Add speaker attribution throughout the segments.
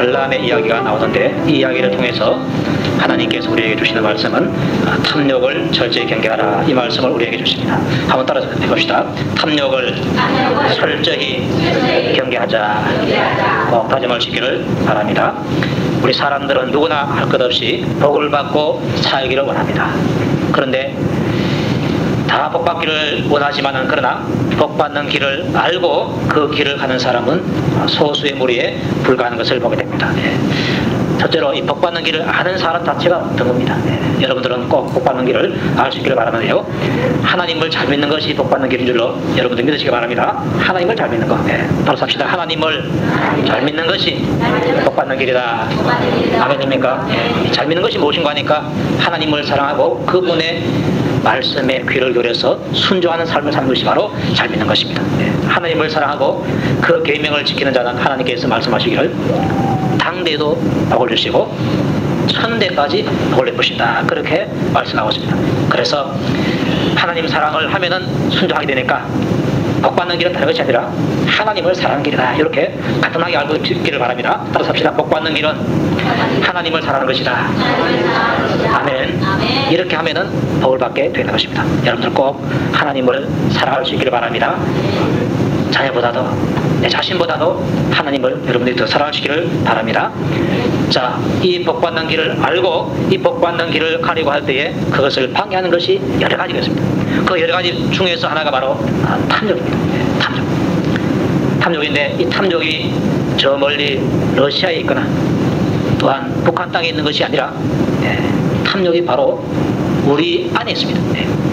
Speaker 1: 발람의 이야기가 나오는데, 이 이야기를 통해서 하나님께서 우리에게 주시는 말씀은 탐욕을 철저히 경계하라, 이 말씀을 우리에게 주십니다. 한번 따라서 해봅시다. 탐욕을 철저히 경계하자. 꼭 다짐을 지키기를 바랍니다. 우리 사람들은 누구나 할 것 없이 복을 받고 살기를 원합니다. 그런데 다 복받기를 원하지만은, 그러나 복받는 길을 알고 그 길을 가는 사람은 소수의 무리에 불과한 것을 보게 됩니다. 첫째로 이 복받는 길을 아는 사람 자체가 드뭅니다. 여러분들은 꼭 복받는 길을 알 수 있기를 바라는데요, 하나님을 잘 믿는 것이 복받는 길인 줄로 여러분들 믿으시기 바랍니다. 하나님을 잘 믿는 것, 바로 삽시다. 하나님을 잘 믿는 것이 복받는 길이다. 아멘입니까? 잘 믿는 것이 무엇인가 하니까, 하나님을 사랑하고 그분의 말씀에 귀를 기울여서 순종하는 삶을 사는 것이 바로 잘 믿는 것입니다. 하나님을 사랑하고 그 계명을 지키는 자는 하나님께서 말씀하시기를 당대도 복을 주시고 천대까지 복을 베푸신다, 그렇게 말씀하고 있습니다. 그래서 하나님 사랑을 하면은 순종하게 되니까 복받는 길은 다른 것이 아니라 하나님을 사랑하는 길이다, 이렇게 간단하게 알고 있기를 바랍니다. 따라서 합시다. 복받는 길은 하나님을 사랑하는 것이다. 아멘. 이렇게 하면은 복을 받게 되는 것입니다. 여러분들 꼭 하나님을 사랑할 수 있기를 바랍니다. 자녀보다도, 내 자신보다도 하나님을 여러분들이 더 사랑하시기를 바랍니다. 자, 이 복받는 길을 알고 이 복받는 길을 가려고 할 때에 그것을 방해하는 것이 여러 가지가 있습니다. 그 여러 가지 중에서 하나가 바로 탐욕입니다. 탐욕인데, 이 탐욕이 저 멀리 러시아에 있거나 또한 북한 땅에 있는 것이 아니라, 탐욕이 바로 우리 안에 있습니다.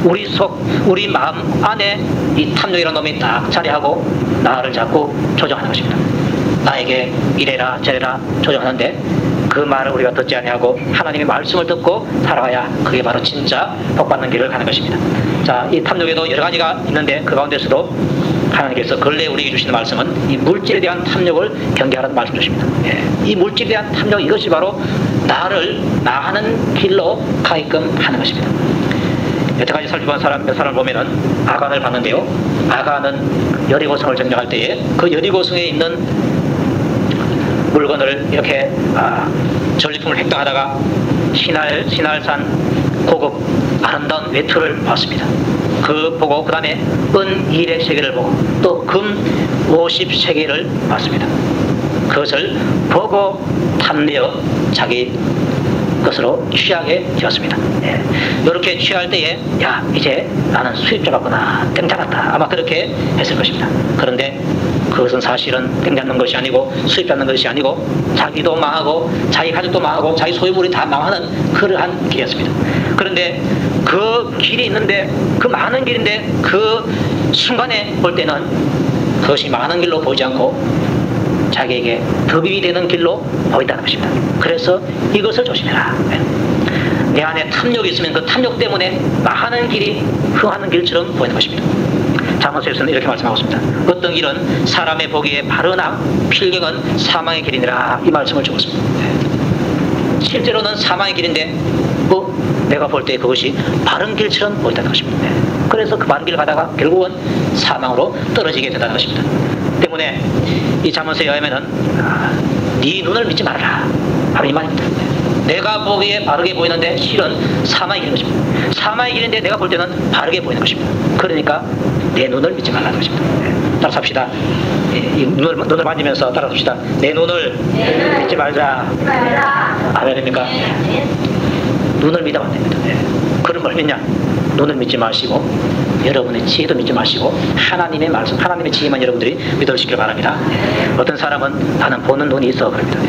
Speaker 1: 우리 속, 우리 마음 안에 이 탐욕이라는 놈이 딱 자리하고 나를 자꾸 조종하는 것입니다. 나에게 이래라 저래라 조종하는데, 그 말을 우리가 듣지 아니하고 하나님의 말씀을 듣고 살아가야 그게 바로 진짜 복받는 길을 가는 것입니다. 자, 이 탐욕에도 여러 가지가 있는데, 그 가운데서도 하나님께서 근래 우리에게 주시는 말씀은 이 물질에 대한 탐욕을 경계하라는 말씀 주십니다. 이 물질에 대한 탐욕, 이것이 바로 나를 나가는 길로 가게끔 하는 것입니다. 여태까지 살펴본 몇 사람을 보면은 아간을 봤는데요, 아간은 여리고성을 점령할 때에 그 여리고성에 있는 물건을 이렇게 전리품을 획득하다가 신할산 고급 아름다운 외투를 봤습니다. 그 보고 그 다음에 은 200세겔을 보고 또 금 50세겔을 봤습니다. 그것을 보고 탐내어 자기 것으로 취하게 되었습니다. 이렇게 취할 때에, 야, 이제 나는 수입자 같구나, 땡잡았다, 아마 그렇게 했을 것입니다. 그런데 그것은 사실은 땡잡는 것이 아니고 수입 잡는 것이 아니고 자기도 망하고 자기 가족도 망하고 자기 소유물이 다 망하는 그러한 길이었습니다. 그런데 그 길이 있는데, 그 많은 길인데 그 순간에 볼 때는 그것이 많은 길로 보이지 않고 자기에게 득이 되는 길로 보인다는 것입니다. 그래서 이것을 조심해라. 내 안에 탐욕이 있으면 그 탐욕 때문에 많은 길이 흥하는 길처럼 보이는 것입니다. 잠언서에서는 이렇게 말씀하고 있습니다. 어떤 길은 사람의 보기에 바르나 필경은 사망의 길이니라, 이 말씀을 주고 있습니다. 실제로는 사망의 길인데 내가 볼 때 그것이 바른 길처럼 보인다는 것입니다. 그래서 그 바른 길을 가다가 결국은 사망으로 떨어지게 된다는 것입니다. 때문에 이 잠언서에 의하면은 네 눈을 믿지 말아라, 바로 이 말입니다. 내가 보기에 바르게 보이는데 실은 사망의 길인 것입니다. 사망의 길인데 내가 볼 때는 바르게 보이는 것입니다. 그러니까 내 눈을 믿지 말라는 것입니다. 따라서 합시다. 이 눈을 만지면서 따라서 합시다. 내 눈을 믿지 말자. 아멘입니까? 눈을 믿으면 안 됩니다. 그런 걸 믿냐? 눈을 믿지 마시고 여러분의 지혜도 믿지 마시고 하나님의 말씀, 하나님의 지혜만 여러분들이 믿으시길 바랍니다. 어떤 사람은 나는 보는 눈이 있어 그럽니다.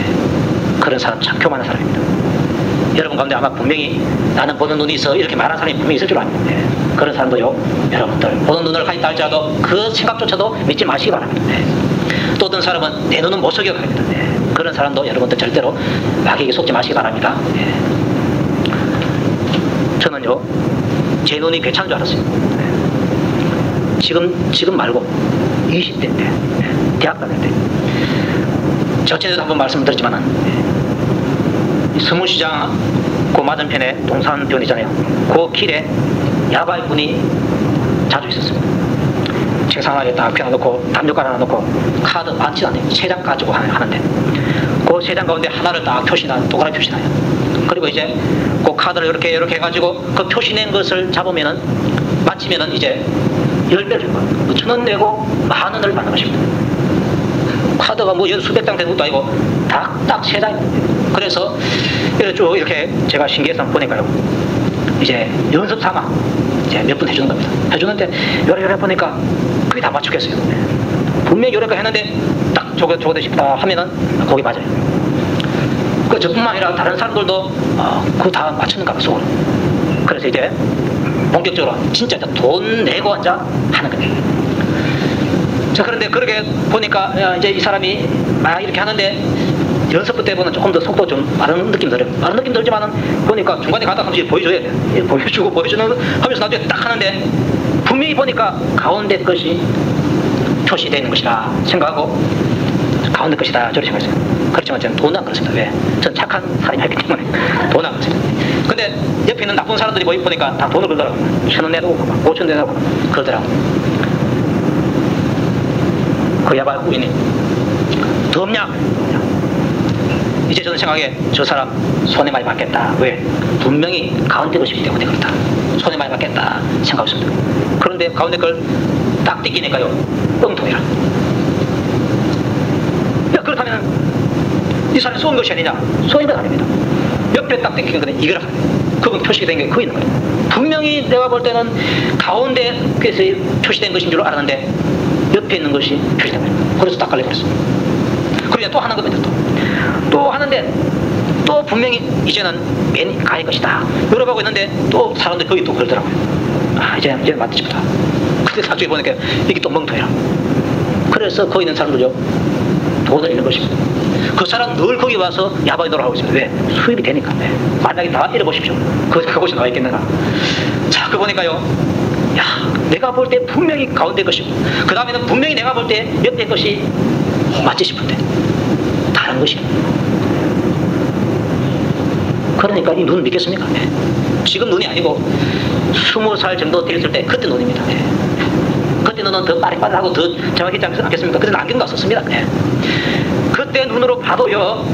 Speaker 1: 그런 사람 참 교만한 사람입니다. 여러분 가운데 아마 분명히 나는 보는 눈이 있어 이렇게 말하는 사람이 분명히 있을 줄 압니다. 그런 사람도요, 여러분들 보는 눈을 가진다 할지라도 그 생각조차도 믿지 마시기 바랍니다. 또 어떤 사람은 내 눈은 못 속여 그럽니다. 그런 사람도 여러분들 절대로 마귀에게 속지 마시기 바랍니다. 저는요, 제 눈이 괜찮은 줄 알았어요. 지금 말고 20대 때, 대학 다닐 때. 저 전에도 한번 말씀드렸지만은 서문시장 그 맞은편에 동산변 있잖아요. 그 길에 야발꾼이 자주 있었습니다. 책상 하나에 딱 펴놓고 담요가 하나 놓고 카드 많지 않아요. 3장 가지고 하는데 그 세 장 가운데 하나를 딱 표시나 동그라미 표시나요. 그리고 이제 그 카드를 이렇게 해가지고 그 표시낸 것을 잡으면은 맞히면은 이제 10배를 줄 거예요. 1,000원 내고 10,000원을 받는 것입니다. 카드가 뭐 수백 장 되는 것도 아니고 딱 세 장입니다. 그래서 쭉 이렇게 제가 신기해서 보니까요. 이제 연습 삼아 이제 몇 분 해주는 겁니다. 해주는데 요래 보니까 그게 다 맞추겠어요. 분명히 요래가 했는데 딱 저거 되십니다 하면은 거기 맞아요. 그 저뿐만 아니라 다른 사람들도 그거 다 맞추는가 봐 속으로. 그래서 이제 본격적으로 진짜 돈 내고 앉아 하는 거예요. 자, 그런데 그렇게 보니까 이제 이 사람이 막 이렇게 하는데 연습 때보다는 조금 더 속도 좀 빠른 느낌 들어요. 빠른 느낌 들지만은 보니까 중간에 가다 한 번씩 보여줘야 돼. 보여주는 하면서 나중에 딱 하는데 분명히 보니까 가운데 것이 표시되어 있는 것이라 생각하고 가운데 것이다 저렇게 생각했어요. 그렇지만 저는 돈은 안 그렇습니다. 왜? 전 착한 사람이 했기 때문에 돈은 안 그렇습니다. 근데 옆에 있는 나쁜 사람들이 보니까 다 돈을 걸더라고요. 1,000원 내고 5,000원 내고 그러더라고요. 그 야발 우인이 더 없냐? 이제 저는 생각에 저 사람 손해 많이 받겠다. 왜? 분명히 가운데 것이기 때문에 그렇다. 손해 많이 받겠다 생각하고 있습니다. 그런데 가운데 걸 딱 뜯기니까요. 뻥통이라. 야, 그렇다면 이 사람이 쏜 것이 아니냐? 쏜 것 아닙니다. 옆에 딱 뜯기는 거는 이거라. 그건 표시가 된 게 그거 있는 거예요. 분명히 내가 볼 때는 가운데 그래서 표시된 것인 줄 알았는데 옆에 있는 것이 표시된 거예요. 그래서 딱 걸려버렸어요. 그리고 또 하는 겁니다. 또 하는데 또 분명히 이제는 맨 가의 것이다. 열어보고 있는데 또 사람들 거기 또 걸더라고요. 이제 맞지 싶다. 근데 나중에 보니까 이게 또 멍터야. 그래서 거기 있는 사람들요 돈을 잃는 것입니다. 그 사람 늘 거기 와서 야바이 놀아하고 있습니다. 왜? 수입이 되니까. 네. 만약에 다 잃어보십시오. 그곳에 나와 있겠는가. 자, 그 보니까요. 야, 내가 볼 때 분명히 가운데 것이고 그 다음에는 분명히 내가 볼 때 옆에 것이 맞지 싶은데 다른 것이. 그러니까 이 눈 믿겠습니까? 네. 지금 눈이 아니고 20살 정도 됐을 때 그때 눈입니다. 네. 그때 눈은 더 빠릿빠릿하고 더 정확히 있지 않겠습니까? 그때는 안경도 안 썼습니다. 네. 그때 눈으로 봐도요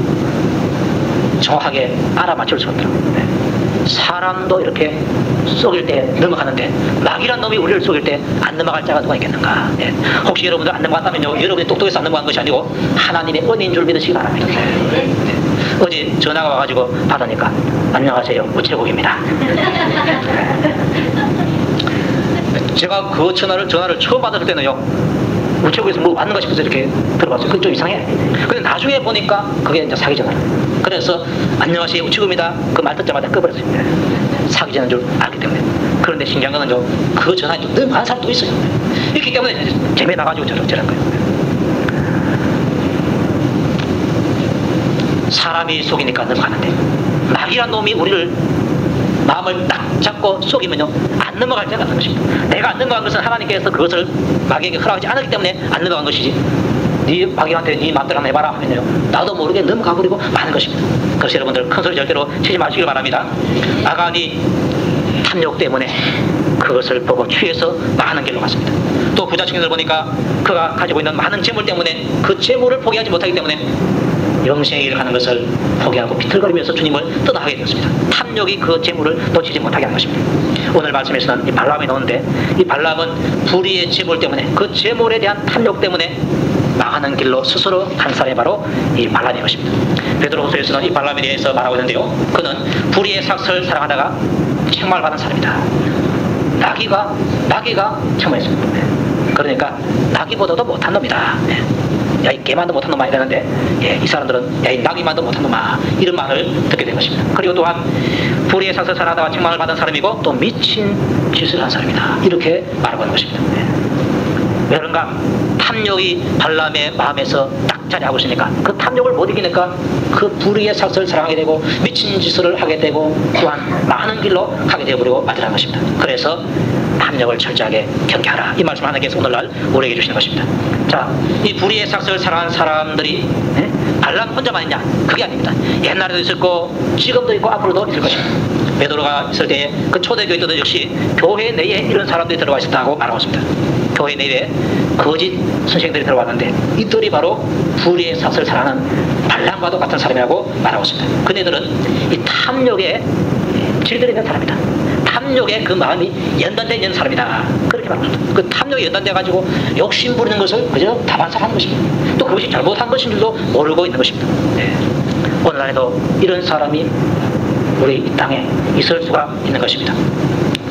Speaker 1: 정확하게 알아맞힐 수 없더라고요. 네. 사람도 이렇게 속일 때 넘어가는데 낙이란 놈이 우리를 속일 때 안 넘어갈 자가 누가 있겠는가. 네. 혹시 여러분들 안 넘어갔다면요 여러분이 똑똑해서 안 넘어간 것이 아니고 하나님의 은혜인 줄 믿으시기 바랍니다. 네. 어제 전화가 와가지고 받으니까 안녕하세요 우체국입니다. 제가 그 전화를 처음 받았을 때는요 우체국에서 뭐 왔는가 싶어서 이렇게 들어봤어요. 그건 좀 이상해. 근데 나중에 보니까 그게 이제 사기 전화. 그래서 안녕하세요 우체국입니다. 그 말 듣자마자 꺼버렸어요. 사기 전화인 줄 알기 때문에. 그런데 신기한 거는요 그 전화에 좀 너무 많은 사람도 있어요. 이렇기 때문에 재미에 나가지고 저런 거예요. 사람이 속이니까 넘어가는데 낙이란 놈이 우리를 마음을 딱 잡고 속이면요 안 넘어갈 자가 없는 것입니다. 내가 안 넘어간 것은 하나님께서 그것을 마귀에게 허락하지 않았기 때문에 안 넘어간 것이지 네 마귀한테 네 마음대로 한번 해봐라 하면요 나도 모르게 넘어가 버리고 마는 것입니다. 그래서 여러분들 큰 소리 절대로 치지 마시길 바랍니다. 아간이 탐욕 때문에 그것을 보고 취해서 많은 길로 갔습니다. 또 부자 청년을 보니까 그가 가지고 있는 많은 재물 때문에 그 재물을 포기하지 못하기 때문에 영생의 일을 하는 것을 포기하고 비틀거리면서 주님을 떠나게 되었습니다. 탐욕이 그 재물을 놓치지 못하게 한 것입니다. 오늘 말씀에서는 이 발람이 나오는데 이 발람은 불의의 재물 때문에 그 재물에 대한 탐욕 때문에 망하는 길로 스스로 간 사람이 바로 이 발람인 것입니다. 베드로후서에서는 이 발람에 대해서 말하고 있는데요. 그는 불의의 삭슬 사랑하다가 책망을 받은 사람이다. 나귀가 책망했습니다. 그러니까 나귀보다도 못한 놈이다. 야, 이 개만도 못한 놈아 이러는데 이 사람들은 야, 이 나귀만도 못한 놈아 이런 말을 듣게 된 것입니다. 그리고 또한 불의의 삭슬 사랑하다가 책망을 받은 사람이고 또 미친 짓을 한 사람이다. 이렇게 말하고 있는 것입니다. 왜 그런가? 탐욕이 발람의 마음에서 딱 자리하고 있으니까 그 탐욕을 못 이기니까 그 불의의 삭슬을 사랑하게 되고 미친 짓을 하게 되고 또한 많은 길로 가게 되어버리고 마주하는 것입니다. 그래서 탐욕을 철저하게 경계하라. 이 말씀 하나님께서 오늘날 우리에게 주시는 것입니다. 자, 이 불의의 삭슬을 사랑하는 사람들이 발람 혼자만 있냐? 그게 아닙니다. 옛날에도 있었고 지금도 있고 앞으로도 있을 것입니다. 베드로가 있을 때에 그 초대교회도 역시 교회 내에 이런 사람들이 들어가 있었다고 말하고 있습니다. 교회 내에 거짓 선생들이 들어왔는데 이들이 바로 불의의 삭슬을 사랑하는 발람과도 같은 사람이라고 말하고 있습니다. 그네들은 이 탐욕에 질들이 있는 사람이다. 탐욕에 그 마음이 연단되어 있는 사람이다. 그렇게 말하고 있습니다. 그 탐욕이 연단돼가지고 욕심 부리는 것을 그저 다반사하는 것입니다. 또 그것이 잘못한 것인 줄도 모르고 있는 것입니다. 네. 오늘날에도 이런 사람이 우리 이 땅에 있을 수가 있는 것입니다.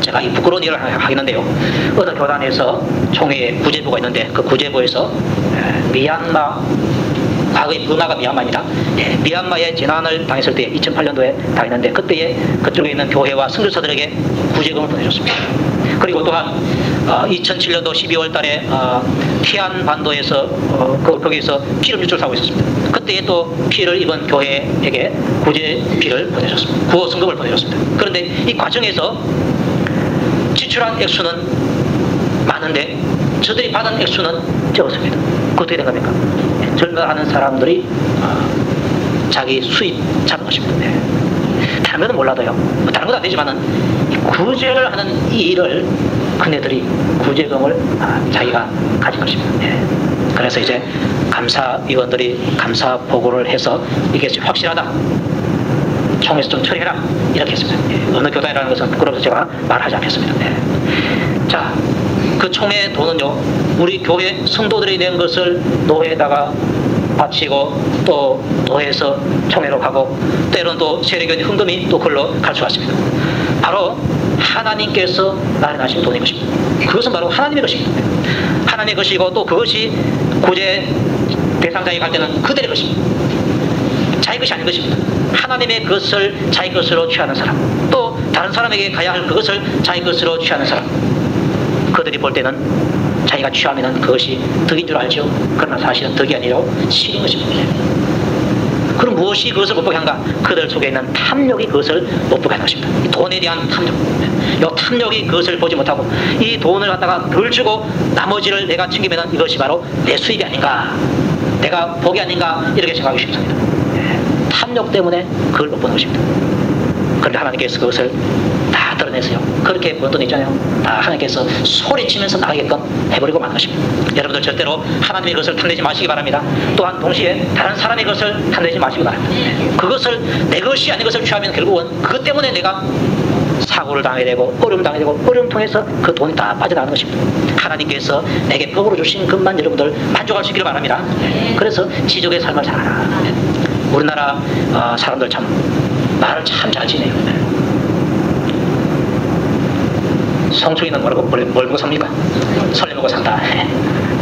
Speaker 1: 제가 이 부끄러운 일을 하겠는데요. 어느 교단에서 총회 구제부가 있는데 그 구제부에서 미얀마, 과거의 burma가 미얀마입니다. 미얀마에 재난을 당했을 때 2008년도에 당했는데 그때에 그쪽에 있는 교회와 선교사들에게 구제금을 보내줬습니다. 그리고 또한 2007년도 12월 달에 티안 반도에서 거기에서 기름 유출사고 있었습니다. 그때에 또 피해를 입은 교회에게 구제비를 보내줬습니다. 구호 성금을 보내줬습니다. 그런데 이 과정에서 지출한 액수는 많은데 저들이 받은 액수는 적었습니다. 그 어떻게 된 겁니까? 절가하는 사람들이 자기 수입 잡은 것입니다. 네. 다른 것은 몰라도요. 다른 건 안 되지만은 구제를 하는 이 일을 그네들이 구제금을 자기가 가진 것입니다. 네. 그래서 이제 감사위원들이 감사 보고를 해서 이게 확실하다. 총회에서 좀 처리해라. 이렇게 했습니다. 네. 어느 교단이라는 것은 부끄러워서 제가 말하지 않겠습니다. 네. 자, 그 총회 돈은요, 우리 교회 성도들이 낸 것을 노회에다가 바치고 또 노회에서 총회로 가고 때로는 또 세례교인 헌금이 또 그걸로 갈 수가 있습니다. 바로 하나님께서 마련하신 돈인 것입니다. 그것은 바로 하나님의 것입니다. 하나님의 것이고 또 그것이 구제 대상자에 갈 때는 그들의 것입니다. 자기 것이 아닌 것입니다. 하나님의 것을 자기 것으로 취하는 사람, 또 다른 사람에게 가야 할 그것을 자기 것으로 취하는 사람, 그들이 볼 때는 자기가 취하면 그것이 덕인 줄 알죠. 그러나 사실은 덕이 아니라 실인 것입니다. 그럼 무엇이 그것을 못 보게 한가? 그들 속에 있는 탐욕이 그것을 못 보게 하는 것입니다. 이 돈에 대한 탐욕. 이 탐욕이 그것을 보지 못하고 이 돈을 갖다가 덜 주고 나머지를 내가 챙기면 이것이 바로 내 수입이 아닌가, 내가 복이 아닌가, 이렇게 생각하기 쉽습니다. 탐욕 때문에 그걸 못 보는 것입니다. 그런데 하나님께서 그것을 다 드러내서요, 그렇게 본 돈 있잖아요, 다 하나님께서 소리치면서 나가게끔 해버리고 마는 것입니다. 여러분들 절대로 하나님의 것을 탐내지 마시기 바랍니다. 또한 동시에 다른 사람의 것을 탐내지 마시기 바랍니다. 그것을 내 것이 아닌 것을 취하면 결국은 그것 때문에 내가 사고를 당하게 되고 어려움 당하게 되고 어려움 통해서 그 돈이 다 빠져나가는 것입니다. 하나님께서 내게 복으로 주신 것만 여러분들 만족할 수 있기를 바랍니다. 그래서 지족의 삶을 살아라. 우리나라 사람들 참 말을 참 잘 지내요. 성충이는 뭐라고 뭘 먹고 삽니까? 설레 먹고 산다.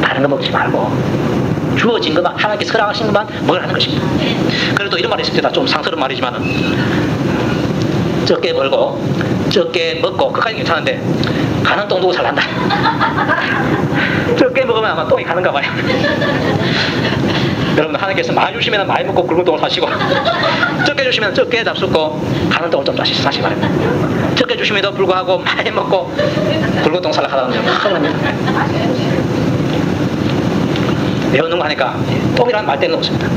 Speaker 1: 다른 거 먹지 말고 주어진 것만, 하나님께서 허락하신 것만 먹으라 하는 것입니다. 그래도 이런 말이 있습니다. 좀 상스러운 말이지만은 적게 벌고 적게 먹고 그까지 괜찮은데 가는 똥 두고 살란다. 적게 먹으면 아마 똥이 가는가 봐요. 여러분, 하나님께서 많이 주시면 많이 먹고 굵은 똥을 사시고 적게 주시면 적게 잡숫고 가는 똥을 좀 사시기 바랍니다. 적게 주심에도 불구하고 많이 먹고 굵은 똥 살라 하다는 점 외우는 거 하니까 똥이라는 말 때는 없습니다.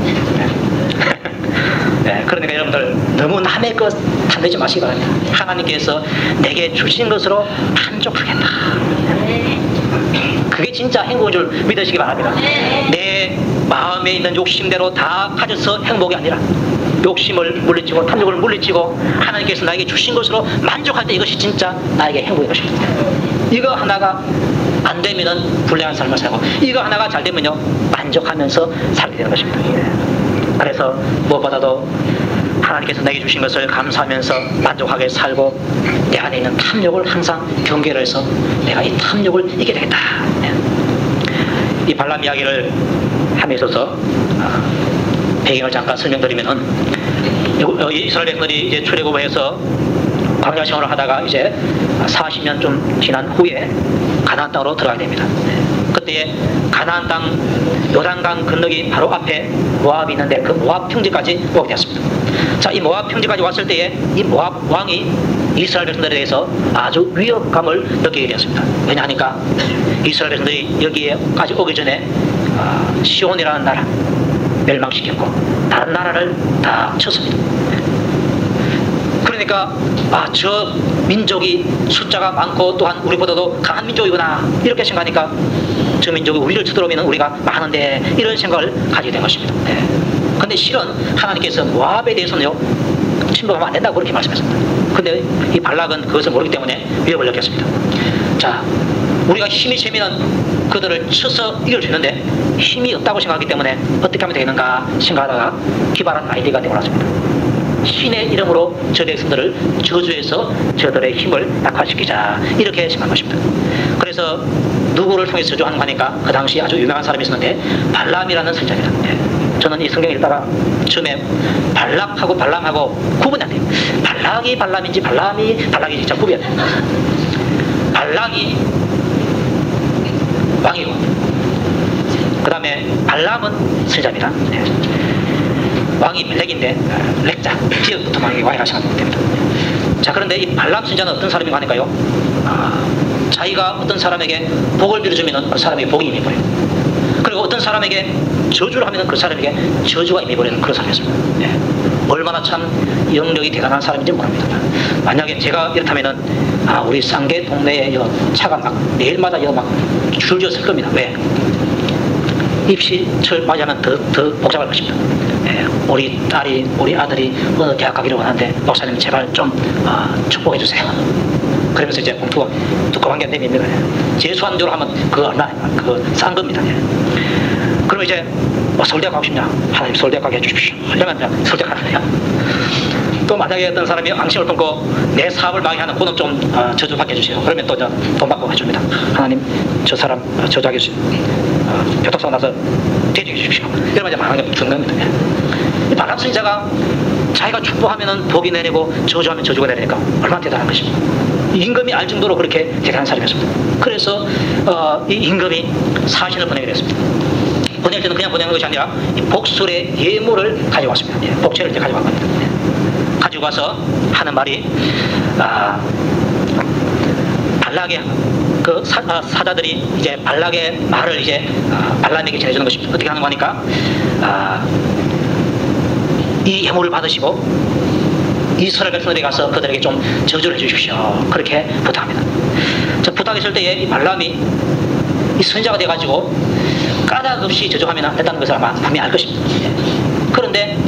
Speaker 1: 네, 그러니까 여러분들 너무 남의 것 탐내지 마시기 바랍니다. 하나님께서 내게 주신 것으로 만족하겠다. 그게 진짜 행복인 줄 믿으시기 바랍니다. 내 마음에 있는 욕심대로 다 가져서 행복이 아니라 욕심을 물리치고 탐욕을 물리치고 하나님께서 나에게 주신 것으로 만족할 때 이것이 진짜 나에게 행복인 것입니다. 이거 하나가 안 되면은 불행한 삶을 살고 이거 하나가 잘 되면요 만족하면서 살게 되는 것입니다. 그래서 무엇보다도 하나님께서 내게 주신 것을 감사하면서 만족하게 살고 내 안에 있는 탐욕을 항상 경계를 해서 내가 이 탐욕을 이기게 되겠다. 이 발람 이야기를 함에 있어서 배경을 잠깐 설명드리면은 이스라엘 백성들이 이제 출애굽해서 광야 생활을 하다가 이제 40년 좀 지난 후에 가나안 땅으로 들어가게 됩니다. 그때에 가나안 땅 요단강 건너기 바로 앞에 모압이 있는데 그 모압 평지까지 오게 되었습니다. 자, 이 모압 평지까지 왔을 때에 이 모압 왕이 이스라엘 백성들에 대해서 아주 위협감을 느끼게 되었습니다. 왜냐하니까 이스라엘 백성들이 여기에까지 오기 전에 시온이라는 나라 멸망시켰고 다른 나라를 다 쳤습니다. 그러니까 저 민족이 숫자가 많고 또한 우리보다도 강한 민족이구나 이렇게 생각하니까 저 민족이 우리를 쳐들어오면 우리가 많은데 이런 생각을 가지게 된 것입니다. 그런데 실은 하나님께서 모압에 대해서는요 침범하면 안 된다고 그렇게 말씀했습니다. 근데 이 발락은 그것을 모르기 때문에 위협을 느꼈습니다. 자, 우리가 힘이 세면 그들을 쳐서 이길 수 있는데 힘이 없다고 생각하기 때문에 어떻게 하면 되는가 생각하다가 기발한 아이디어가 되어왔습니다. 신의 이름으로 저 백성들을 저주해서 저들의 힘을 약화시키자 이렇게 생각한 것입니다. 그래서 누구를 통해서 저주하는 거니까 그 당시 아주 유명한 사람이 있었는데 발람이라는 선자입니다. 저는 이 성경 읽다가 처음에 발락하고 발람하고 구분이 안 돼요. 발락이 발람인지 발람이 발락인지 참 구분이 안 돼요. 발락이 왕이고 그 다음에 발람은 선자입니다. 왕이 렉인데 렉자 지역부터 왕이라 생각하면 됩니다. 자, 그런데 이 발람 선자는 어떤 사람인가 하니까요 자기가 어떤 사람에게 복을 빌어주면 그 사람에게 복이 임해버려요. 그리고 어떤 사람에게 저주를 하면 그 사람에게 저주가 임해버리는 그런 사람이었습니다. 얼마나 참 영력이 대단한 사람인지 모릅니다. 만약에 제가 이렇다면은 우리 쌍계 동네에 차가 막 매일마다 막 줄지어 설 겁니다. 왜? 입시철 맞이하면 더 복잡할 것입니다. 우리 딸이 우리 아들이 어느 대학 가기를 원하는데 목사님 제발 좀 축복해 주세요. 그러면서 이제 봉투가 두꺼운 게 내밉니다. 재수한대로 하면 그거 얼마 그거 싼 겁니다. 그러면 이제 서울대학 가고 싶냐? 하나님 서울대학 가게 해주십시오. 하려면 그냥 서울대학 가야 또 만약에 어떤 사람이 앙심을 품고 내 사업을 망해하는 그놈 좀 저주받게 해주세요. 그러면 또 돈 받고 해줍니다. 하나님 저 사람 저주하게 해주세요. 교통사고 나서 대주해 주십시오. 이러면 이제 망하게 주는 겁니다. 이 발람 선지자가 자기가 축복하면 복이 내리고 저주하면 저주가 내리니까 얼마나 대단한 것입니다. 임금이 알 정도로 그렇게 대단한 사람이었습니다. 그래서 이 임금이 사신을 보내게 됐습니다. 보낼 때는 그냥 보내는 것이 아니라 이 복술의 예물을 가져왔습니다. 복채를 이제 가져간 겁니다. 가지고 와서 하는 말이 발락의 그 사자들이 이제 발락의 말을 이제 발람에게 전해주는 것입니다. 어떻게 하는 거니까 이 예물을 받으시고 이스라엘 백성들이 가서 그들에게 좀 저주를 해주십시오. 그렇게 부탁합니다. 저 부탁했을 때에 이 발람이 이 선자가 돼가지고 까닭없이 저주하면 안 된다는 것을 아마 분명히 알 것입니다. 그런데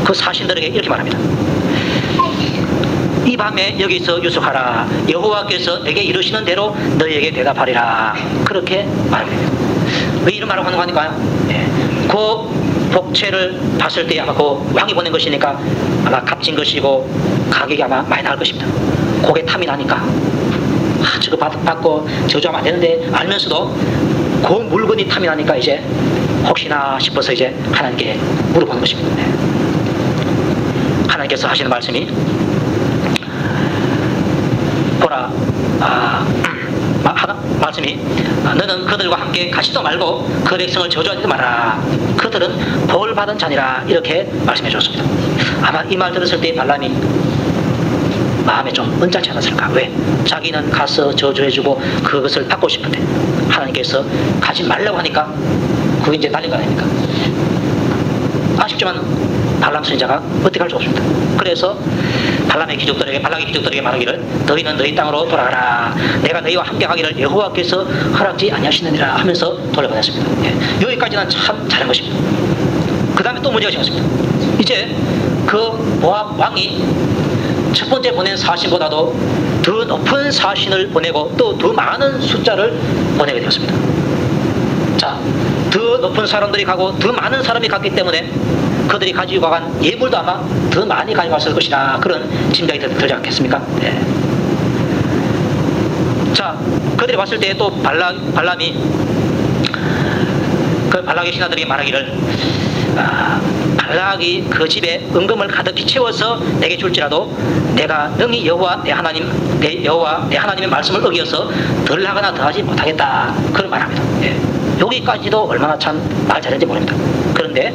Speaker 1: 그 사신들에게 이렇게 말합니다. 이 밤에 여기서 유숙하라. 여호와께서 내게 이르시는 대로 너희에게 대답하리라. 그렇게 말합니다. 왜 이런 말을 하는 거니까요? 그 복채를 봤을 때 아마 그 왕이 보낸 것이니까 아마 값진 것이고 가격이 아마 많이 나올 것입니다. 그게 탐이 나니까 저거 받고 저주하면 안 되는데 알면서도 그 물건이 탐이 나니까 이제 혹시나 싶어서 이제 하나님께 물어보는 것입니다. 하나님께서 하시는 말씀이 보라 말씀이 너는 그들과 함께 가시도 말고 그 백성을 저주하지 마라. 그들은 벌 받은 자니라. 이렇게 말씀해 주었습니다. 아마 이 말 들었을 때 발람이 마음에 좀 언짢지 않았을까. 왜? 자기는 가서 저주해주고 그것을 받고 싶은데 하나님께서 가지 말라고 하니까 그게 이제 날린 거 아닙니까? 아쉽지만 발람 선지자가 어떻게 할 수 없습니다. 그래서 발락의 귀족들에게 말하기를 너희는 너희 땅으로 돌아가라. 내가 너희와 함께 가기를 여호와께서 허락지 아니하시느니라 하면서 돌려보냈습니다. 여기까지는 참 잘한 것입니다. 그 다음에 또 문제가 생겼습니다. 이제 그 모압 왕이 첫 번째 보낸 사신보다도 더 높은 사신을 보내고 또 더 많은 숫자를 보내게 되었습니다. 자, 더 높은 사람들이 가고 더 많은 사람이 갔기 때문에 그들이 가지고 간 예물도 아마 더 많이 가져갔을 것이라 그런 짐작이 들지 않겠습니까? 네. 자, 그들이 왔을 때 또 발람이 그 발락의 신하들에게 말하기를 발락이 그 집에 은금을 가득히 채워서 내게 줄지라도 내가 능히 여호와 내 하나님의 말씀을 어기어서 덜 하거나 더하지 못하겠다. 그런 말합니다. 예. 여기까지도 얼마나 참 말 잘했는지 모릅니다. 그런데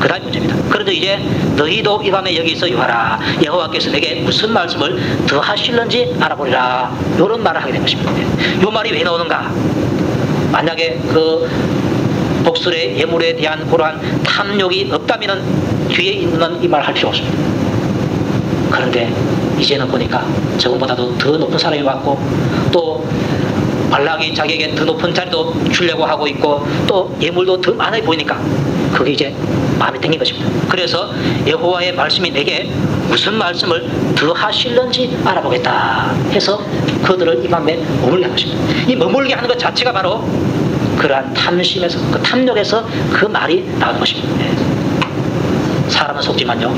Speaker 1: 그 다음 문제입니다. 그런데 이제 너희도 이 밤에 여기 있어 유하라. 여호와께서 내게 무슨 말씀을 더 하실는지 알아보리라. 이런 말을 하게 된 것입니다. 이 말이 왜 나오는가? 만약에 그 복술의 예물에 대한 그러한 탐욕이 없다면 뒤에 있는 이 말 할 필요 없습니다. 그런데 이제는 보니까 저번보다도 더 높은 사람이 왔고, 또 발락이 자기에게 더 높은 자리도 주려고 하고 있고, 또 예물도 더 많아 보이니까 그게 이제 마음에 땡긴 것입니다. 그래서 여호와의 말씀이 내게 무슨 말씀을 더 하실는지 알아보겠다 해서 그들을 이 밤에 머물게 한 것입니다. 이 머물게 하는 것 자체가 바로 그러한 탐심에서, 그 탐욕에서 그 말이 나오는 것입니다. 사람은 속지만요,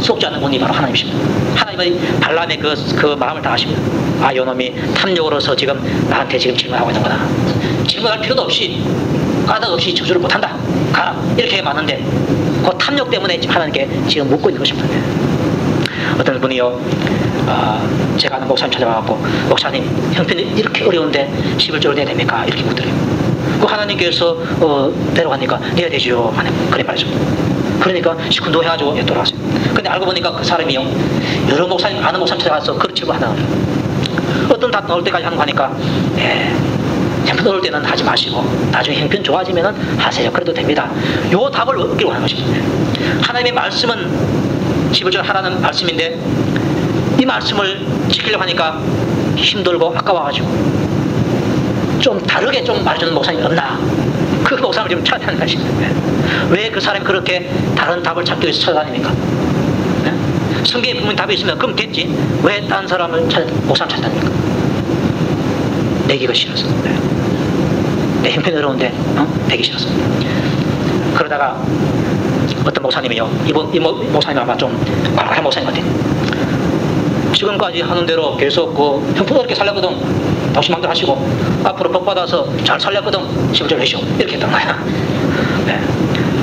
Speaker 1: 속지 않는 분이 바로 하나님이십니다. 하나님은 발람의 그 마음을 다 아십니다. 아, 요놈이 탐욕으로서 지금 나한테 지금 질문하고 있는 거다. 질문할 필요도 없이, 까닭 없이 저주를 못한다. 가. 이렇게 많은데 그 탐욕 때문에 하나님께 지금 묻고 있는 것입니다. 어떤 분이요, 제가 아는 목사님 찾아와갖고, 목사님, 형편이 이렇게 어려운데 11조를 내야 됩니까? 이렇게 묻더래요. 그 하나님께서 내려가니까 내야 되죠. 그래 말했습니다. 그러니까 시큰둥 해가지고 돌아왔어요. 근데 알고 보니까 그 사람이요, 여러 목사님, 아는 목사님 찾아가서 그렇지고 하나, 어떤 답 나올 때까지 하는 거 하니까, 형편 어려울 때는 하지 마시고 나중에 형편 좋아지면 하세요. 그래도 됩니다. 요 답을 얻기로 하는 것입니다. 하나님의 말씀은 11절 하라는 말씀인데, 이 말씀을 지키려고 하니까 힘들고 아까워가지고 좀 다르게 좀 말해주는 목사님이 없나, 그 목사님을 좀 찾아야 하는 것입니다. 왜 그 사람이 그렇게 다른 답을 찾기 위해서 찾아다닙니까? 성경에 분명히 답이 있으면 그럼 됐지, 왜 다른 사람을 목사를 찾아다닙니까? 내기가 싫어서, 내 형편이 어려운데 되기 싫어서. 그러다가 어떤 목사님이요, 이 목사님 아마 좀 말하는 목사님 같아요. 지금까지 하는 대로 계속 그 형편 어렵게 살렸거든, 당신 마음대로 하시고 앞으로 복 받아서 잘 살렸거든, 11절 해시오, 이렇게 했던 거야.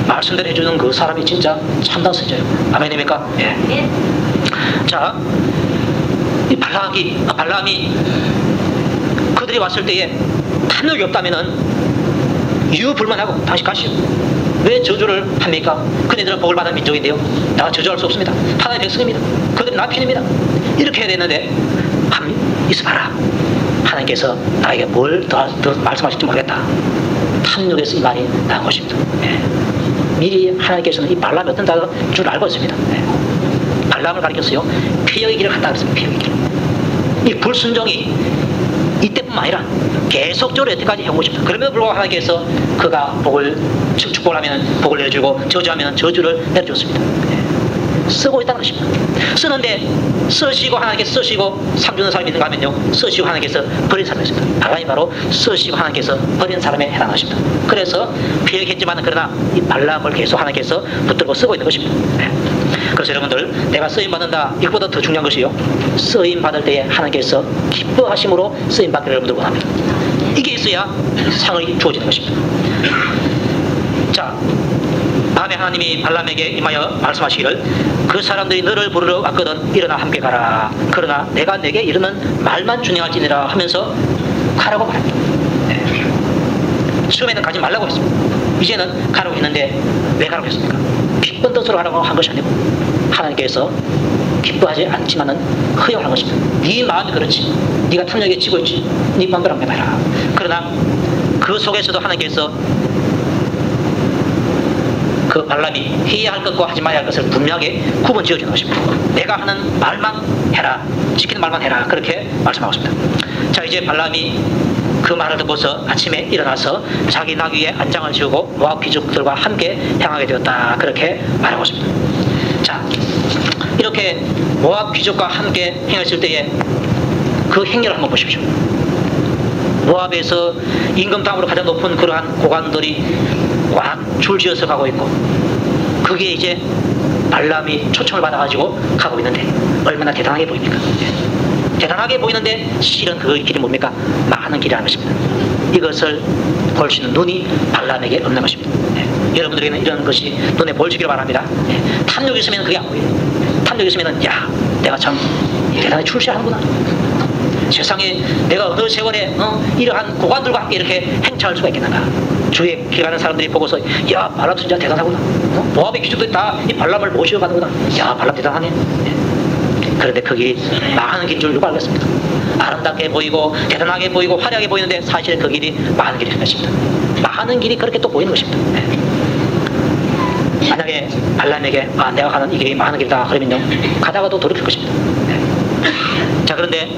Speaker 1: 말씀대로 해주는 그 사람이 진짜 참다운 선지자예요. 아멘입니까? 예. 자, 이 발람이 그들이 왔을 때에 탐욕이 없다면은 이유불만하고 당신 가시오. 왜 저주를 합니까? 그네들은 복을 받은 민족인데요, 내가 저주할 수 없습니다. 하나님의 백성입니다. 그들은 나 편입니다. 이렇게 해야 되는데, 있어봐라, 하나님께서 나에게 뭘 더 말씀하실지 모르겠다. 탐욕에서 이 말이 나온 것입니다. 미리 하나님께서는 이 발람이 어떤 줄 알고 있습니다. 발람을 가리켰어요. 폐역의 길을 갔다 그랬습니다. 폐역의 길. 이 불순종이 이때뿐만 아니라 계속적으로 여태까지 해온 것입니다. 그럼에도 불구하고 하나님께서 그가 축복을 하면 복을 내주고 저주하면 저주를 내려줬습니다. 쓰고 있다는 것입니다. 쓰는데 쓰시고 하나님께서 쓰시고 삼주는 사람이 있는가 하면요, 쓰시고 하나님께서 버린 사람이 있습니다. 발람이 바로 쓰시고 하나님께서 버린 사람에 해당하는 것입니다. 그래서 피했지만 그러나 이 발람을 계속 하나님께서 붙들고 쓰고 있는 것입니다. 그래서 여러분들, 내가 쓰임받는다, 이것보다 더 중요한 것이요, 쓰임받을 때에 하나님께서 기뻐하심으로 쓰임받기를 여러분들 원합니다. 이게 있어야 상을 주어지는 것입니다. 자, 밤에 하나님이 발람에게 임하여 말씀하시기를, 그 사람들이 너를 부르러 왔거든 일어나 함께 가라. 그러나 내가 내게 이르는 말만 준행할지니라 하면서 가라고 말합니다. 처음에는 가지 말라고 했습니다. 이제는 가라고 했는데 왜 가라고 했습니까? 기쁜 뜻으로 가라고 한 것이 아니고 하나님께서 기뻐하지 않지만은 허용한 것입니다. 네 마음이 그렇지, 네가 탐욕에 지고 있지, 네 마음대로 한번 해봐라. 그러나 그 속에서도 하나님께서 그 발람이 해야 할 것과 하지 말아야 할 것을 분명하게 구분 지어주는 것입니다. 내가 하는 말만 해라, 지키는 말만 해라, 그렇게 말씀하고 있습니다. 자, 이제 발람이 그 말을 듣고서 아침에 일어나서 자기 나귀에 안장을 지우고 모압 귀족들과 함께 향하게 되었다, 그렇게 말하고 있습니다. 자, 이렇게 모압 귀족과 함께 행했을 때에 그 행렬을 한번 보십시오. 모압에서 임금당으로 가장 높은 그러한 고관들이 꽉 줄지어서 가고 있고, 그게 이제 발람이 초청을 받아가지고 가고 있는데 얼마나 대단하게 보입니까? 대단하게 보이는데 실은 그 길이 뭡니까? 많은 길이라는 것입니다. 이것을 볼 수 있는 눈이 발람에게 없는 것입니다. 여러분들에게는 이런 것이 눈에 보여주기를 바랍니다. 탐욕이 있으면 그게 안 보여요. 탐욕이 있으면, 야, 내가 참 대단히 출세하는구나, 세상에 내가 어느 세월에 이러한 고관들과 함께 이렇게 행차할 수가 있겠는가. 주위에 기가는 사람들이 보고서 야 발람 선지자 대단하구나. 모압의 귀족들이 다 이 발람을 모셔가는구나. 야 발람 대단하네. 그런데 그 길이 망하는 길인 줄 누가 알겠습니까? 아름답게 보이고 대단하게 보이고 화려하게 보이는데 사실 그 길이 망하는 길인 것입니다. 망하는 길이 그렇게 또 보이는 것입니다. 만약에 발람에게 내가 가는 이 길이 망하는 길이다 그러면요 가다가도 돌이킬 것입니다. 자, 그런데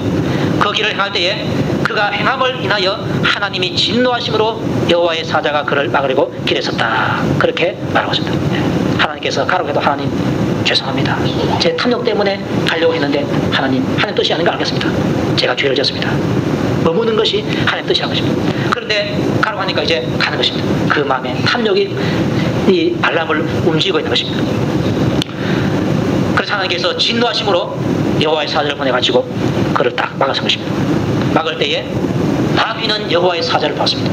Speaker 1: 그 길을 행할 때에 그가 행함을 인하여 하나님이 진노하심으로 여호와의 사자가 그를 막으려고 길에 섰다. 그렇게 말하고 있습니다. 하나님께서 가라고 해도 하나님 죄송합니다. 제 탐욕 때문에 가려고 했는데 하나님 뜻이 아닌 걸 알겠습니다. 제가 죄를 졌습니다. 머무는 것이 하나님 뜻이라는 것입니다. 그런데 가라고 하니까 이제 가는 것입니다. 그 마음에 탐욕이 이 발람을 움직이고 있는 것입니다. 그래서 하나님께서 진노하심으로 여호와의 사자를 보내가지고 그를 딱 막아선 것입니다. 막을 때에 나귀는 여호와의 사자를 봤습니다.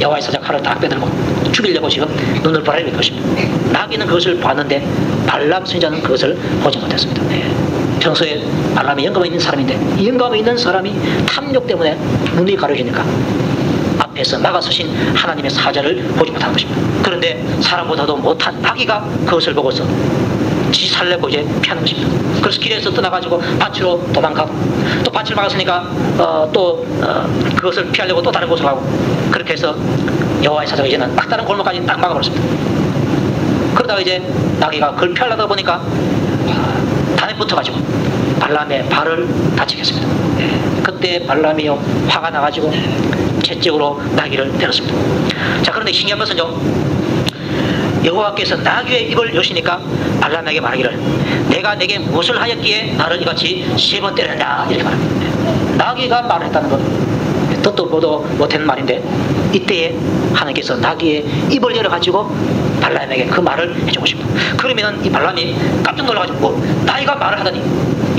Speaker 1: 여호와의 사자가 칼을 딱 빼들고 죽이려고 지금 눈을 벌리고 있는 것입니다. 나귀는 그것을 봤는데 발람 선지자는 그것을 보지 못했습니다. 평소에 발람이 영감에 있는 사람인데 이 영감에 있는 사람이 탐욕 때문에 눈이 가려지니까 앞에서 막아서신 하나님의 사자를 보지 못하는 것입니다. 그런데 사람보다도 못한 나귀가 그것을 보고서 지 살려고 이제 피하는 것입니다. 그래서 길에서 떠나가지고 밭으로 도망가고 또 밭을 막았으니까 그것을 피하려고 또 다른 곳으로 가고 그렇게 해서 여호와의 사자가 이제는 딱 다른 골목까지 딱 막아버렸습니다. 그러다가 이제 나귀가 그걸 피하려다 보니까 단에 붙어가지고 발람의 발을 다치게 했습니다. 그때 발람이요 화가 나가지고 채찍으로 나귀를 때렸습니다. 자, 그런데 신기한 것은요 여호와께서 나귀의 입을 여시니까 발람에게 말하기를 내가 내게 무엇을 하였기에 나를 이같이 3번 때렸냐 이렇게 말합니다. 나귀가 말을 했다는 것 듣도 보도 못한 말인데 이때에 하나님께서 나귀의 입을 열어가지고 발람에게 그 말을 해주고 싶다. 그러면 이 발람이 깜짝 놀라가지고 나귀가 말을 하더니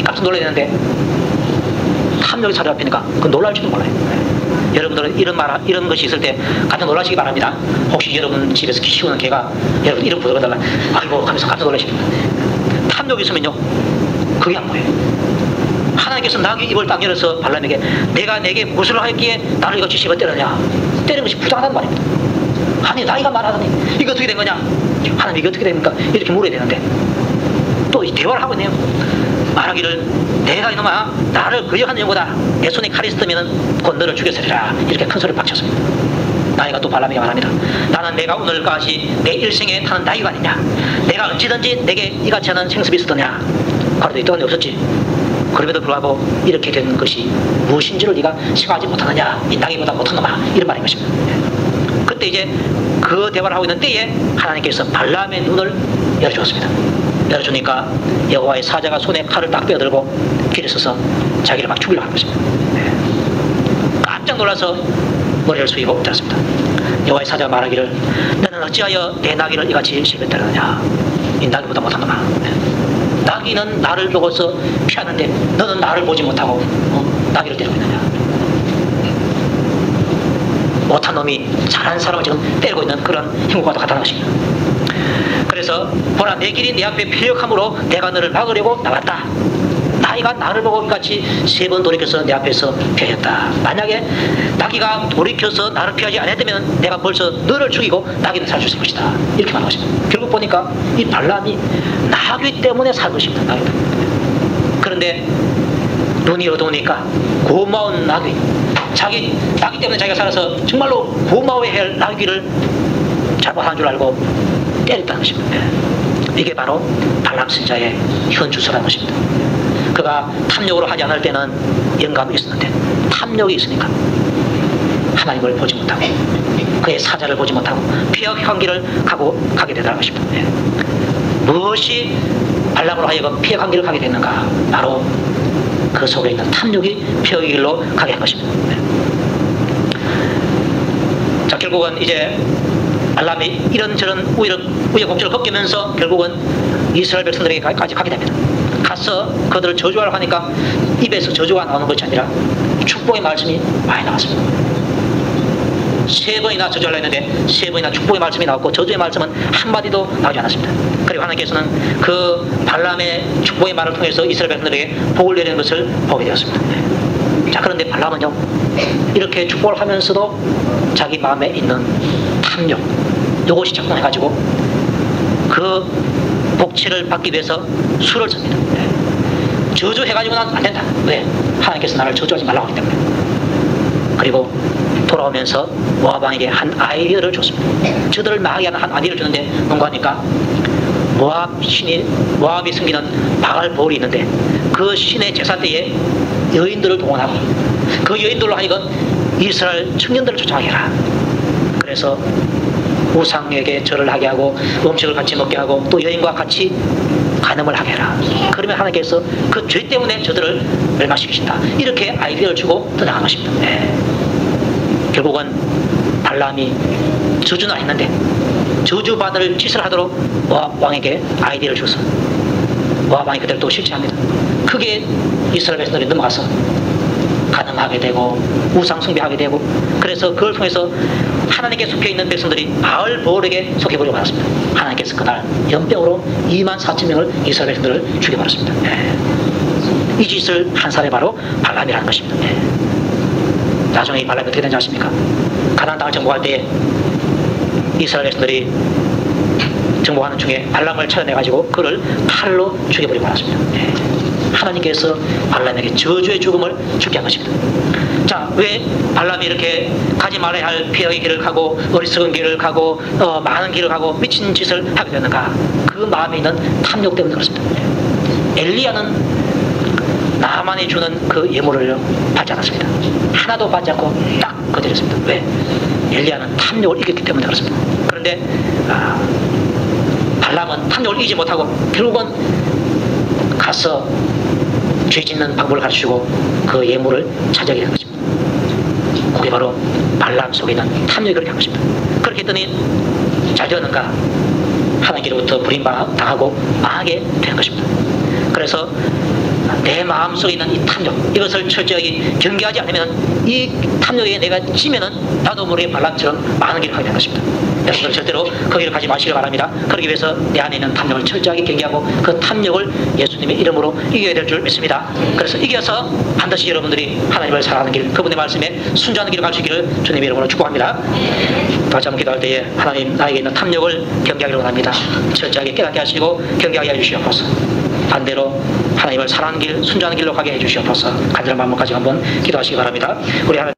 Speaker 1: 깜짝 놀라야 되는데 탐욕이 자리 앞이니까 그 놀랄지도 몰라요. 여러분들은 이런 것이 있을 때 깜짝 놀라시기 바랍니다. 혹시 여러분 집에서 키우는 개가 여러분 이런 부도가 달라 아이고 하면서 깜짝 놀라십니다. 탐욕이 있으면요 그게 안 보여요. 하나님께서 나귀 입을 딱 열어서 발람에게 내가 내게 무엇을 하였기에 나를 이같이 씹어 때렸냐 때리는 것이 부당하다는 말입니다. 아니 나귀가 말하더니 이거 어떻게 된 거냐 하나님 이게 어떻게 됩니까 이렇게 물어야 되는데 또 이 대화를 하고 있네요. 말하기를 내가 이놈아 나를 거역하는 영보다 내 손에 칼이 있으면 곧 너를 죽였으리라 이렇게 큰 소리를 박쳤습니다. 나이가 또 발람에게 말합니다. 나는 내가 오늘까지 내 일생에 타는 나이가 아니냐 내가 어찌든지 내게 이같이 하는 생습이 있었더냐 그래도 이동안이 없었지. 그럼에도 불구하고 이렇게 된 것이 무엇인지를 네가 생각하지 못하느냐 이 나이보다 못한 놈아 이런 말인 것입니다. 그때 이제 그 대화를 하고 있는 때에 하나님께서 발람의 눈을 열어주었습니다. 열어주니까 여호와의 사자가 손에 칼을 딱 빼어들고 길에 서서 자기를 막 죽이려고 하는 것입니다. 깜짝 놀라서 머리를 숙이고 들었습니다. 여호와의 사자가 말하기를 너는 어찌하여 내 나귀를 이같이 실패 때렸느냐 이 나귀보다 못한 놈아 나귀는 나를 보고서 피하는데 너는 나를 보지 못하고 나귀를 때리고 있느냐 못한 놈이 잘한 사람을 지금 때리고 있는 그런 행동과 같다는 것입니다. 그래서 보라 내 길이 내 앞에 피력함으로 내가 너를 막으려고 나왔다. 나귀가 나를 보고 같이 3번 돌이켜서 내 앞에서 피하였다. 만약에 나귀가 돌이켜서 나를 피하지 않았다면 내가 벌써 너를 죽이고 나귀는 살 수 있을 것이다. 이렇게 말하고 있습니다. 결국 보니까 이 발람이 나귀 때문에 살 것입니다. 나귀 때문에. 그런데 눈이 어두우니까 고마운 나귀 자기 나귀 때문에 자기가 살아서 정말로 고마워해야 할 나귀를 잘못한 줄 알고 때렸다는 것입니다. 이게 바로 발람 선지자의 현주소라는 것입니다. 그가 탐욕으로 하지 않을 때는 영감이 있었는데 탐욕이 있으니까 하나님을 보지 못하고 그의 사자를 보지 못하고 피역한 길을 가게 되더라는 것입니다. 무엇이 발람으로 하여금 피역한 길을 가게 됐는가? 바로 그 속에 있는 탐욕이 피역의 길로 가게 한 것입니다. 자, 결국은 이제 발람이 이런저런 우여곡절을 겪으면서 결국은 이스라엘 백성들에게까지 가게 됩니다. 가서 그들을 저주하려고 하니까 입에서 저주가 나오는 것이 아니라 축복의 말씀이 많이 나왔습니다. 3번이나 저주하려 했는데 3번이나 축복의 말씀이 나왔고 저주의 말씀은 한마디도 나오지 않았습니다. 그리고 하나님께서는 그 발람의 축복의 말을 통해서 이스라엘 백성들에게 복을 내리는 것을 보게 되었습니다. 자, 그런데 발람은요 이렇게 축복을 하면서도 자기 마음에 있는 탐욕, 이것이 작동해가지고 그 복치를 받기 위해서 수를 씁니다. 저주해가지고는 안 된다. 왜? 하나님께서 나를 저주하지 말라고 하기 때문에. 그리고 돌아오면서 모압 왕에게 한 아이디어를 줬습니다. 저들을 망하게 하는 한 아이디어를 주는데 뭔가 하니까 모압이 섬기는 바알볼이 있는데 그 신의 제사 때에 여인들을 동원하고 그 여인들로 하여금 이스라엘 청년들을 쫓아가게 해라. 그래서 우상에게 절을 하게 하고 음식을 같이 먹게 하고 또 여인과 같이 간음을 하게 해라. 그러면 하나님께서 그 죄 때문에 저들을 멸망시키신다. 이렇게 아이디어를 주고 떠나간 것입니다. 결국은 발람이 저주나 했는데 저주받을 짓을 하도록 모압 왕에게 아이디어를 줘서 모압 왕이 그대로 또 실체합니다. 크게 이스라엘 백성들이 넘어가서 간음하게 되고 우상 숭배하게 되고 그래서 그걸 통해서 하나님께 속해 있는 백성들이 바알볼에게 속해버리고 말았습니다. 하나님께서 그날 연병으로 24,000명을 이스라엘 백성들을 죽여버렸습니다. 이 짓을 한 사람이 바로 발람이라는 것입니다. 나중에 이 발람이 어떻게 되는지 아십니까? 가나안 땅을 정복할 때 이스라엘 백성들이 정복하는 중에 발람을 찾아내가지고 그를 칼로 죽여버리고 말았습니다. 하나님께서 발람에게 저주의 죽음을 죽게 한 것입니다. 자, 왜 발람이 이렇게 가지 말아야 할 피해의 길을 가고 어리석은 길을 가고 많은 길을 가고 미친 짓을 하게 되는가? 그 마음에 있는 탐욕 때문에 그렇습니다. 엘리야는 나만이 주는 그 예물을 받지 않았습니다. 하나도 받지 않고 딱 거절했습니다. 왜? 엘리야는 탐욕을 이겼기 때문에 그렇습니다. 그런데 발람은 탐욕을 이기지 못하고 결국은 가서 죄 짓는 방법을 가르치고 그 예물을 차지하게 된 것입니다. 그게 바로 발람 속에 있는 탐욕이 그렇게 한 것입니다. 그렇게 했더니 잘 되었는가? 하나님께로부터 불임당하고 망하게 되는 것입니다. 그래서 내 마음속에 있는 이 탐욕, 이것을 철저히 경계하지 않으면 이 탐욕에 내가 찌면은 나도 모르게 발람처럼 많은 길을 가게 되는 것입니다. 여러분들 절대로 그 길을 가지 마시길 바랍니다. 그러기 위해서 내 안에 있는 탐욕을 철저하게 경계하고 그 탐욕을 예수님의 이름으로 이겨야 될 줄 믿습니다. 그래서 이겨서 반드시 여러분들이 하나님을 사랑하는 길, 그분의 말씀에 순종하는 길을 가시기를 주님의 이름으로 축복합니다. 다시 한번 기도할 때에 하나님 나에게 있는 탐욕을 경계하기를 원합니다. 철저하게 깨닫게 하시고 경계하게 해주시옵소서. 반대로 하나님을 사랑하는 길, 순종하는 길로 가게 해주시옵소서. 간절한 마음까지 한번 기도하시기 바랍니다. 우리 하나님